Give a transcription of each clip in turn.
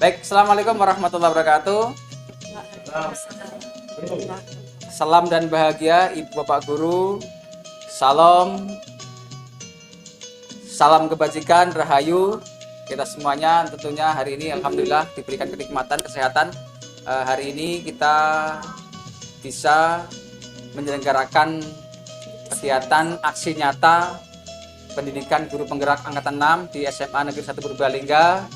Baik, Assalamualaikum warahmatullahi wabarakatuh. Salam dan bahagia Ibu Bapak Guru. Salam, salam kebajikan, rahayu. Kita semuanya tentunya hari ini Alhamdulillah diberikan kenikmatan, kesehatan. Hari ini kita bisa menyelenggarakan kegiatan aksi nyata pendidikan guru penggerak angkatan 6 di SMA Negeri 1 Purbalingga.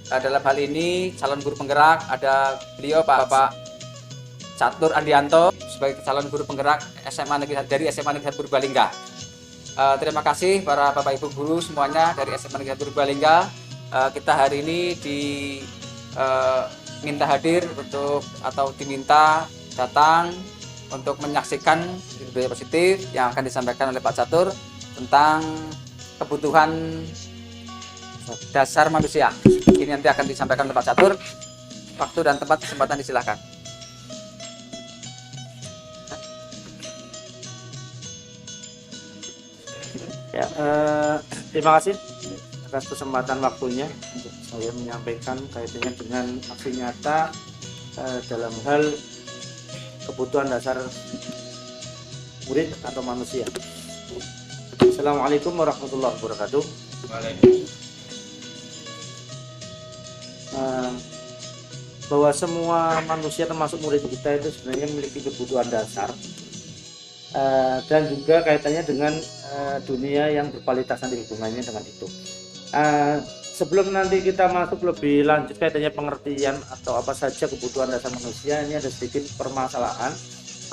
Dalam hal ini calon guru penggerak ada beliau Bapak Catur Andianto sebagai calon guru penggerak dari SMA Negeri 1 Purbalingga. Terima kasih para Bapak Ibu guru semuanya dari SMA Negeri 1 Purbalingga. Kita hari ini diminta hadir diminta datang untuk menyaksikan budaya positif yang akan disampaikan oleh Pak Catur tentang kebutuhan dasar manusia. Ini nanti akan disampaikan oleh Pak Catur. Waktu dan tempat kesempatan disilahkan. Ya, terima kasih atas kesempatan waktunya untuk saya menyampaikan kaitannya dengan aksi nyata dalam hal kebutuhan dasar murid atau manusia. Assalamualaikum warahmatullahi wabarakatuh. Bahwa semua manusia termasuk murid kita itu sebenarnya memiliki kebutuhan dasar dan juga kaitannya dengan dunia yang berkualitas nanti hubungannya dengan itu. Sebelum nanti kita masuk lebih lanjut kaitannya pengertian atau apa saja kebutuhan dasar manusia, ini ada sedikit permasalahan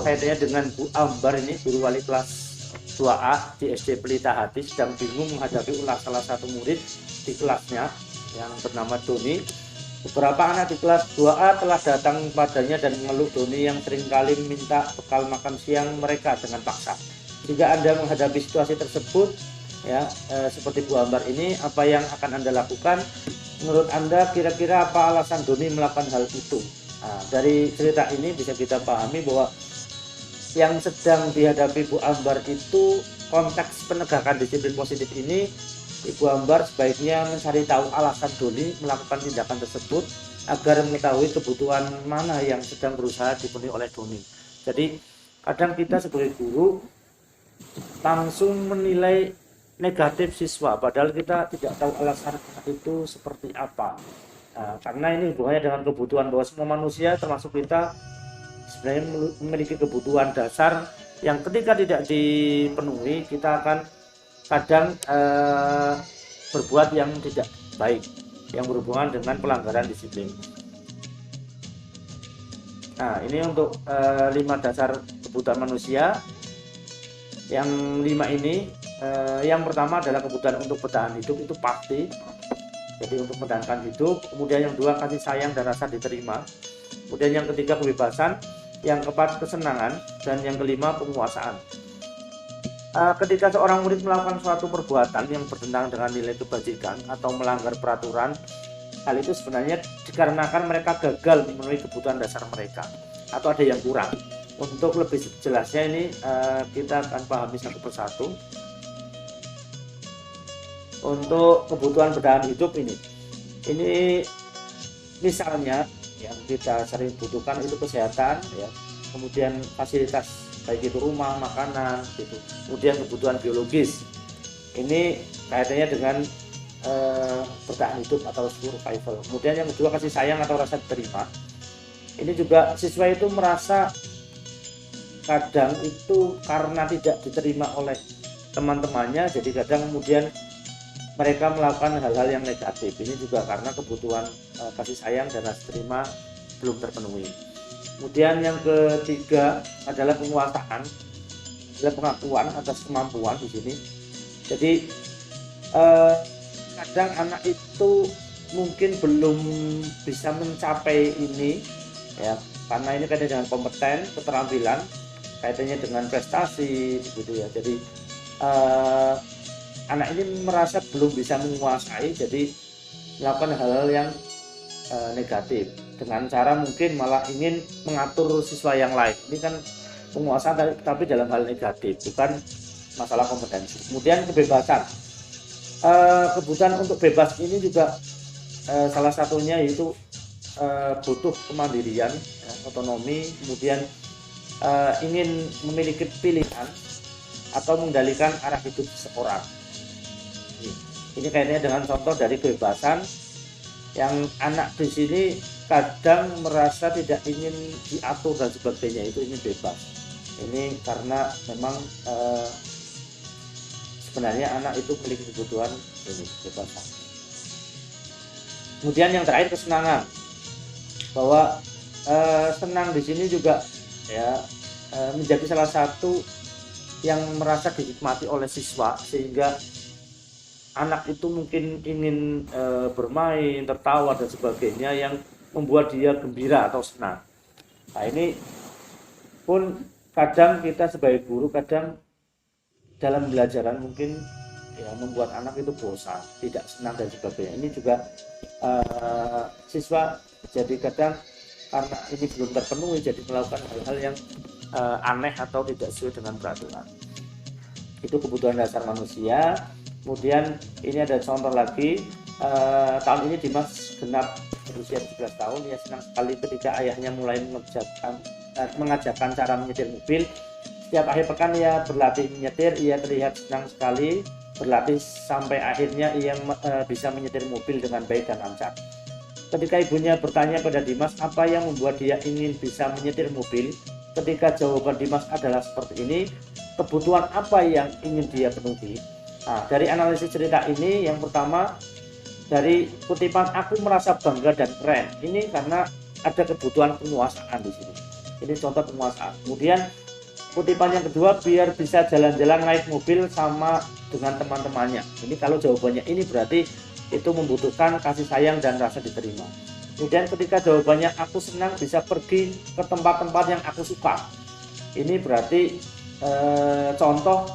kaitannya dengan Bu Ambar ini, guru wali kelas 2A di SD Pelita Hati, sedang bingung menghadapi ulah salah satu murid di kelasnya yang bernama Doni. Beberapa anak di kelas 2A telah datang padanya dan mengeluh Doni yang seringkali minta bekal makan siang mereka dengan paksa. Jika Anda menghadapi situasi tersebut, ya seperti Bu Ambar ini, apa yang akan Anda lakukan? Menurut Anda kira-kira apa alasan Doni melakukan hal itu? Dari cerita ini bisa kita pahami bahwa yang sedang dihadapi Bu Ambar itu konteks penegakan disiplin positif ini. Ibu Ambar sebaiknya mencari tahu alasan Doni melakukan tindakan tersebut agar mengetahui kebutuhan mana yang sedang berusaha dipenuhi oleh Doni. Jadi kadang kita sebagai guru langsung menilai negatif siswa padahal kita tidak tahu alasan itu seperti apa. Karena ini hubungannya dengan kebutuhan bahwa semua manusia termasuk kita sebenarnya memiliki kebutuhan dasar yang ketika tidak dipenuhi kita akan kadang berbuat yang tidak baik yang berhubungan dengan pelanggaran disiplin. Nah, ini untuk 5 dasar kebutuhan manusia. Yang 5 ini yang pertama adalah kebutuhan untuk bertahan hidup, itu pasti. Jadi untuk mempertahankan hidup. Kemudian yang 2 kasih sayang dan rasa diterima. Kemudian yang ketiga kebebasan, yang keempat kesenangan, dan yang kelima penguasaan. Ketika seorang murid melakukan suatu perbuatan yang bertentangan dengan nilai kebajikan atau melanggar peraturan, hal itu sebenarnya dikarenakan mereka gagal memenuhi kebutuhan dasar mereka atau ada yang kurang. Untuk lebih jelasnya ini kita akan pahami satu persatu. Untuk kebutuhan bertahan hidup ini misalnya yang kita sering butuhkan itu kesehatan, ya, kemudian fasilitas baik itu rumah, makanan, gitu. Kemudian kebutuhan biologis. Ini kaitannya dengan bertahan hidup atau survival. Kemudian yang kedua kasih sayang atau rasa diterima. Ini juga siswa itu merasa kadang itu karena tidak diterima oleh teman-temannya, jadi kadang kemudian mereka melakukan hal-hal yang negatif. Ini juga karena kebutuhan kasih sayang dan rasa terima belum terpenuhi. Kemudian yang ketiga adalah penguasaan, adalah pengakuan atas kemampuan di sini. Jadi kadang anak itu mungkin belum bisa mencapai ini, ya, karena ini kaitannya dengan kompeten, keterampilan, kaitannya dengan prestasi, begitu ya. Jadi anak ini merasa belum bisa menguasai, jadi melakukan hal-hal yang negatif dengan cara mungkin malah ingin mengatur siswa yang lain. Ini kan penguasaan tapi dalam hal negatif, bukan masalah kompetensi. Kemudian kebebasan, kebutuhan untuk bebas ini juga salah satunya yaitu butuh kemandirian, ya, otonomi, kemudian ingin memiliki pilihan atau mengendalikan arah hidup seseorang. Ini kayaknya dengan contoh dari kebebasan yang anak di sini kadang merasa tidak ingin diatur dan sebagainya, itu ingin bebas. Ini karena memang sebenarnya anak itu memiliki kebutuhan ini kebebasan. Kemudian yang terakhir kesenangan, bahwa senang di sini juga ya menjadi salah satu yang merasa dinikmati oleh siswa, sehingga anak itu mungkin ingin bermain, tertawa dan sebagainya yang membuat dia gembira atau senang. Nah ini pun kadang kita sebagai guru kadang dalam pembelajaran mungkin ya membuat anak itu bosan, tidak senang dan sebagainya. Ini juga siswa jadi kadang karena ini belum terpenuhi jadi melakukan hal-hal yang aneh atau tidak sesuai dengan peraturan. Itu kebutuhan dasar manusia. Kemudian ini ada contoh lagi, tahun ini Dimas genap berusia 17 tahun. Ia senang sekali ketika ayahnya mulai mengajarkan cara menyetir mobil. Setiap akhir pekan ia berlatih menyetir. Ia terlihat senang sekali berlatih sampai akhirnya ia bisa menyetir mobil dengan baik dan lancar. Ketika ibunya bertanya pada Dimas apa yang membuat dia ingin bisa menyetir mobil, ketika jawaban Dimas adalah seperti ini, kebutuhan apa yang ingin dia penuhi? Nah, dari analisis cerita ini, yang pertama dari kutipan aku merasa bangga dan keren. Ini karena ada kebutuhan penguasaan di sini. Ini contoh penguasaan. Kemudian kutipan yang kedua, biar bisa jalan-jalan naik mobil sama dengan teman-temannya. Ini kalau jawabannya ini berarti itu membutuhkan kasih sayang dan rasa diterima. Kemudian ketika jawabannya aku senang bisa pergi ke tempat-tempat yang aku suka. Ini berarti contoh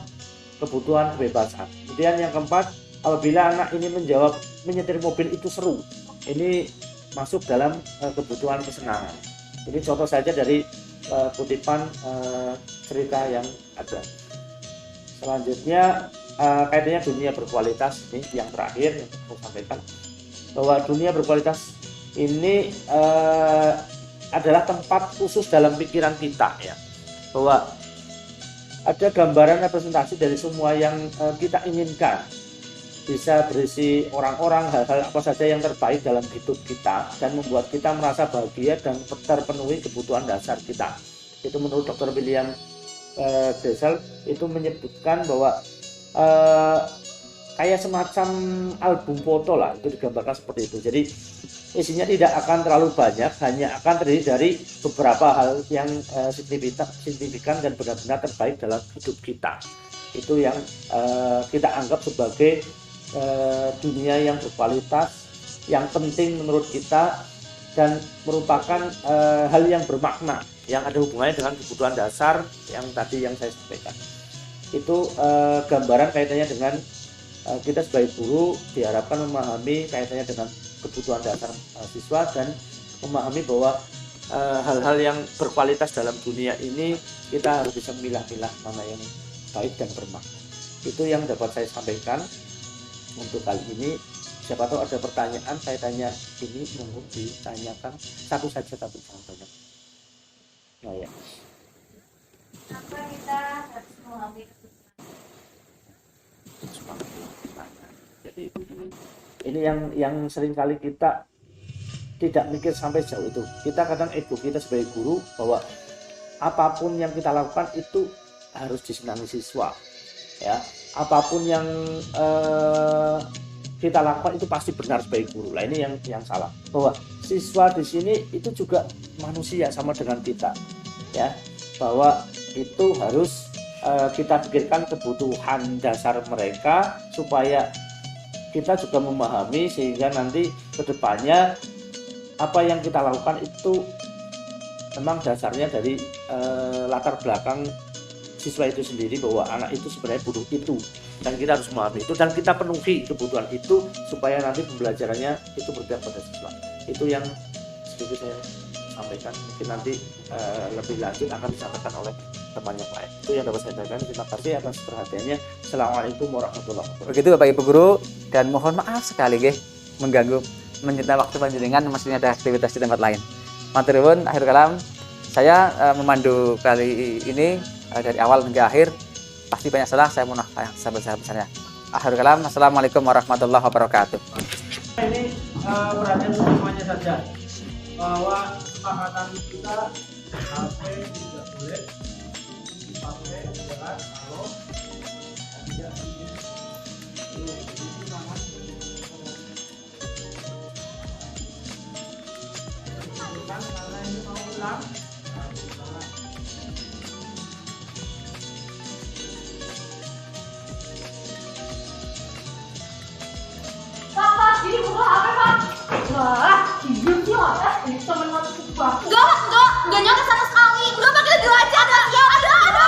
kebutuhan kebebasan. Kemudian yang keempat, apabila anak ini menjawab menyetir mobil itu seru, ini masuk dalam kebutuhan kesenangan. Ini contoh saja dari kutipan cerita yang ada. Selanjutnya kaitannya dunia berkualitas, ini yang terakhir yang saya sampaikan, bahwa dunia berkualitas ini adalah tempat khusus dalam pikiran kita, ya, bahwa ada gambaran representasi dari semua yang kita inginkan, bisa berisi orang-orang, hal-hal apa saja yang terbaik dalam hidup kita dan membuat kita merasa bahagia dan terpenuhi kebutuhan dasar kita. Itu menurut Dr. William Grisel itu menyebutkan bahwa kayak semacam album foto lah, itu digambarkan seperti itu. Jadi isinya tidak akan terlalu banyak, hanya akan terdiri dari beberapa hal yang signifikan dan benar-benar terbaik dalam hidup kita. Itu yang kita anggap sebagai dunia yang berkualitas, yang penting menurut kita dan merupakan hal yang bermakna, yang ada hubungannya dengan kebutuhan dasar yang tadi yang saya sampaikan. Itu gambaran kaitannya dengan kita sebagai guru diharapkan memahami kaitannya dengan kebutuhan dasar siswa dan memahami bahwa hal-hal yang berkualitas dalam dunia ini kita harus bisa memilah-milah mana yang baik dan bermakna. Itu yang dapat saya sampaikan untuk kali ini. Siapa tahu ada pertanyaan kaitannya ini, monggo ditanyakan satu saja tapi jangan banyak. Nah ya. Apa kita harus memahami Jadi ini yang sering kali kita tidak mikir sampai jauh itu. Kita kadang ego kita sebagai guru bahwa apapun yang kita lakukan itu harus disenangi siswa, ya. Apapun yang kita lakukan itu pasti benar sebagai guru. Lah ini yang salah. Bahwa siswa di sini itu juga manusia sama dengan kita, ya. Bahwa itu harus kita pikirkan kebutuhan dasar mereka supaya kita juga memahami, sehingga nanti kedepannya apa yang kita lakukan itu memang dasarnya dari latar belakang siswa itu sendiri, bahwa anak itu sebenarnya butuh itu dan kita harus memahami itu dan kita penuhi kebutuhan itu supaya nanti pembelajarannya itu berpihak pada siswa. Itu yang sedikit saya sampaikan. Mungkin nanti lebih lanjut akan disampaikan oleh teman yang lain. Itu yang dapat saya sampaikan. Terima kasih atas perhatiannya. Assalamualaikum warahmatullahi wabarakatuh. Begitu Bapak Ibu Guru, dan mohon maaf sekali mengganggu menyita waktu panjenengan, maksudnya ada aktivitas di tempat lain. Matur nuwun, akhir kalam saya memandu kali ini dari awal hingga akhir. Pasti banyak salah, saya mohon maaf yang sebesar-besarnya. Akhir kalam, assalamualaikum warahmatullahi wabarakatuh. Ini perhatian semuanya saja bahwa kesepakatan kita HP tidak boleh dipakai adalah kalau tidak karena ini mau ulang. Pak, ini buka HP, Pak. Wah, iya sih ada. Ini teman masuk ke bak. Enggak nyangka sama sekali. Udah Pak, kita dulu aja. Ada.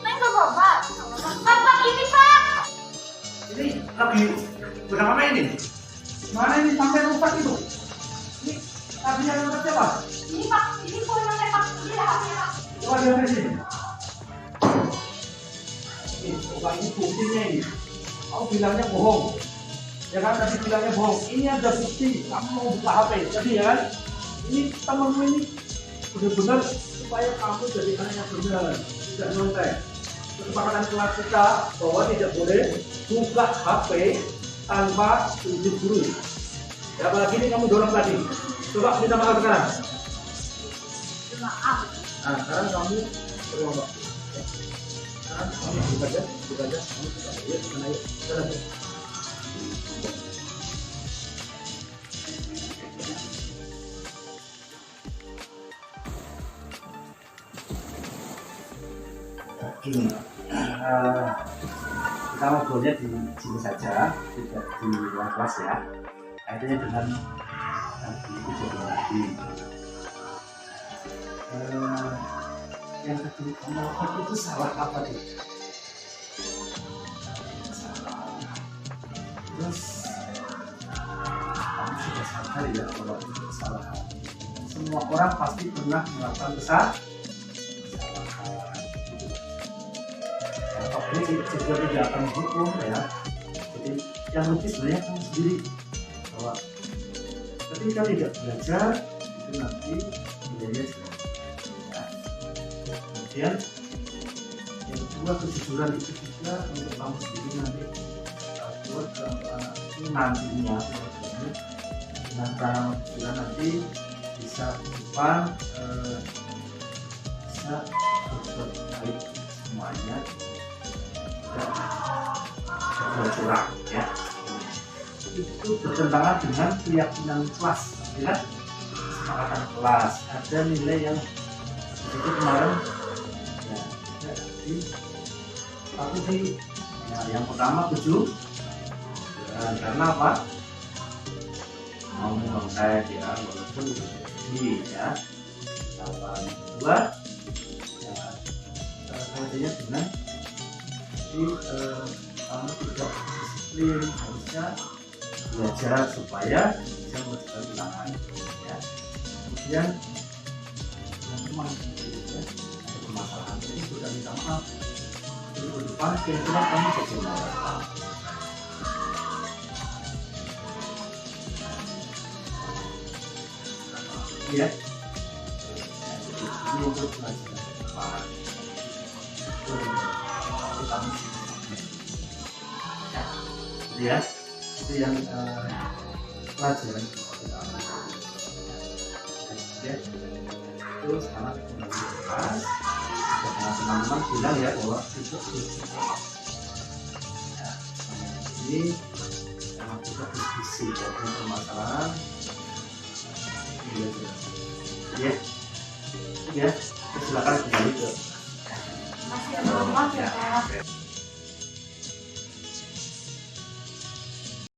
Neng ke Bapak. Bapak ini, Pak. Ini lagi berapa main ini? Mana ini sampai rusak itu? Ini tadi yang rusak siapa? Ini Pak, ini poinnya Pak. Ini HP-nya, Pak. Coba dia di sini. Ini, coba ini buktinya ini. Kamu bilangnya bohong. Ya kan tadi bilangnya bohong. Ini ada bukti. Kamu mau buka HP tadi ya kan? Ini temanmu ini benar-benar supaya kamu jadi anak yang benar, tidak nyontek. Kesepakatan kelas kita bahwa tidak boleh buka HP tanpa izin guru. Ya apalagi ini kamu dorong tadi. Coba minta maaf sekarang. Maaf. Nah, sekarang kamu coba Mbak. Sekarang kamu buka aja, kamu buka aja, bukan ayo, jalan. Gini, kita ngobrolnya di sini saja, tidak di luar kelas ya. Kaitannya dengan kejadian tadi. Yang tadi kamu lakukan itu salah apa tuh? Salah. Terus kamu sudah sadar ya bahwa itu kesalahan. Semua orang pasti pernah melakukan kesalahan. Ini juga tidak akan dihukum ya. Jadi yang lebih sebenarnya kamu sendiri bahwa ketika tidak belajar itu nanti nilainya jelek. Kemudian yang kedua kejujuran itu juga untuk kamu sendiri nanti buat anak itu nantinya dengan cara kejujuran nanti bisa depan bisa berbuat baik semuanya. Curang ya, itu bertentangan dengan keyakinan kelas ya, kesepakatan kelas ada nilai yang itu kemarin ya, jadi tapi di ya, yang pertama 7 karena apa mau mengontek ya walaupun ini ya apa kedua ya kaitannya dengan kamu tidak disiplin, harusnya belajar supaya bisa mengerjakan ulangan ya. Kemudian yang memang ya, ada permasalahan ini sudah minta maaf. Jadi ke depan kira-kira kamu bagaimana? Ya, ini untuk pelajaran depan. Ya, itu yang pelajaran ya, itu sangat kelas karena teman-teman bilang ya bahwa itu ya, ini sangat kita diskusi tentang permasalahan ya, silakan kembali ke Masih ada maaf ya Pak.